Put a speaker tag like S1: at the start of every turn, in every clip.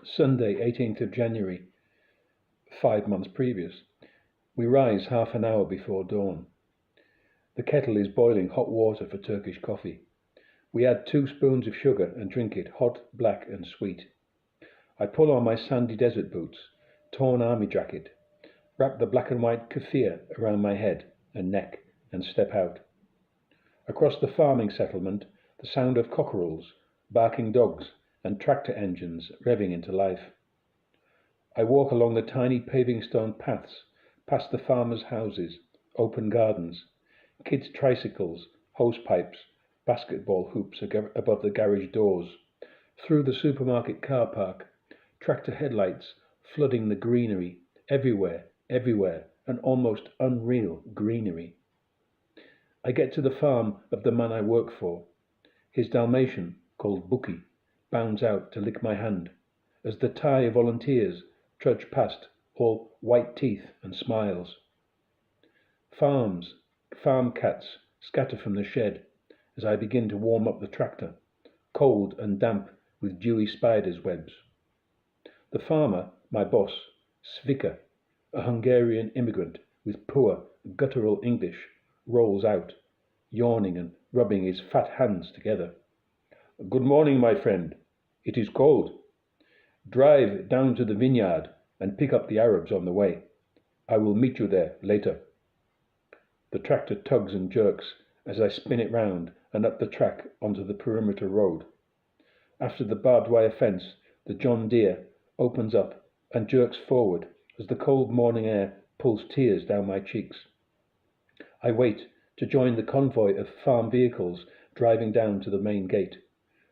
S1: Sunday, 18th of January, 5 months previous. We rise half an hour before dawn. The kettle is boiling hot water for Turkish coffee. We add 2 spoons of sugar and drink it hot, black and sweet. I pull on my sandy desert boots, torn army jacket, wrap the black and white keffiyeh around my head and neck and step out. Across the farming settlement, the sound of cockerels, barking dogs and tractor engines revving into life. I walk along the tiny paving stone paths, past the farmers' houses, open gardens, kids' tricycles, hose pipes, basketball hoops above the garage doors, through the supermarket car park, tractor headlights flooding the greenery, everywhere, an almost unreal greenery. I get to the farm of the man I work for. His Dalmatian, called Buki, bounds out to lick my hand as the Thai volunteers trudge past, all white teeth and smiles. Farm cats scatter from the shed as I begin to warm up the tractor, cold and damp with dewy spiders' webs. The farmer, my boss, Svika, a Hungarian immigrant with poor, guttural English, rolls out, yawning and rubbing his fat hands together. "Good morning, my friend. It is cold. Drive down to the vineyard and pick up the Arabs on the way. I will meet you there later." The tractor tugs and jerks as I spin it round and up the track onto the perimeter road. After the barbed wire fence, the John Deere opens up and jerks forward as the cold morning air pulls tears down my cheeks. I wait to join the convoy of farm vehicles driving down to the main gate.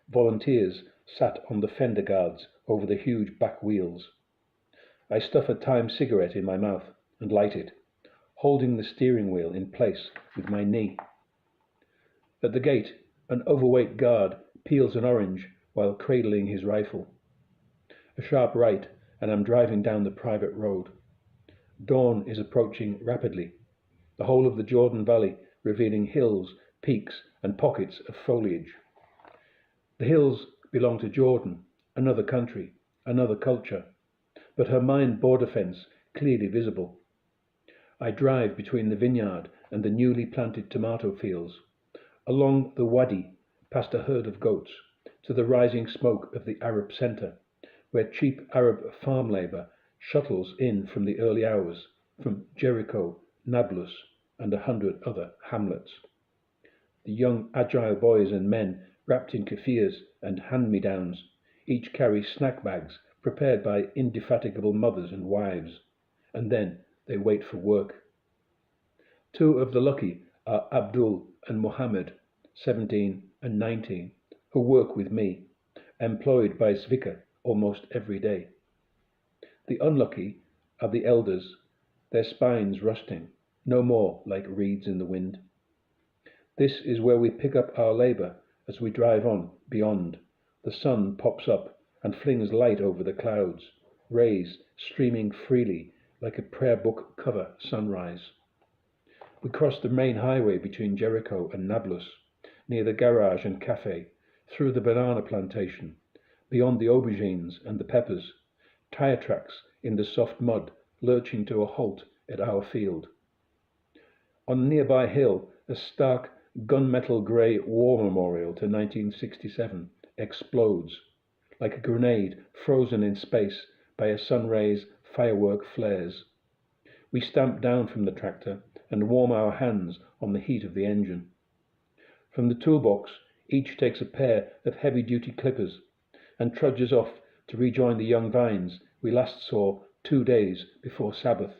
S1: Volunteers sat on the fender guards over the huge back wheels. I stuff a Time cigarette in my mouth and light it, holding the steering wheel in place with my knee. At the gate, an overweight guard peels an orange while cradling his rifle. A sharp right, and I'm driving down the private road. Dawn is approaching rapidly, the whole of the Jordan Valley revealing hills, peaks, and pockets of foliage. The hills belong to Jordan, another country, another culture, but her mined border fence clearly visible. I drive between the vineyard and the newly planted tomato fields, along the wadi, past a herd of goats, to the rising smoke of the Arab centre, where cheap Arab farm labour shuttles in from the early hours, from Jericho, Nablus, and 100 other hamlets. The young agile boys and men, wrapped in keffiyehs and hand-me-downs, each carry snack bags prepared by indefatigable mothers and wives, and then they wait for work. 2 of the lucky are Abdul and Mohammed, 17 and 19, who work with me, employed by Svika almost every day. The unlucky are the elders, their spines rusting, no more like reeds in the wind. This is where we pick up our labour as we drive on beyond. The sun pops up and flings light over the clouds, rays streaming freely like a prayer book cover sunrise. We cross the main highway between Jericho and Nablus, near the garage and cafe, through the banana plantation, beyond the aubergines and the peppers, tyre tracks in the soft mud lurching to a halt at our field. On a nearby hill, a stark gunmetal grey war memorial to 1967 explodes, like a grenade frozen in space by a sun ray's firework flares. We stamp down from the tractor and warm our hands on the heat of the engine. From the toolbox, each takes a pair of heavy-duty clippers and trudges off to rejoin the young vines we last saw 2 days before Sabbath.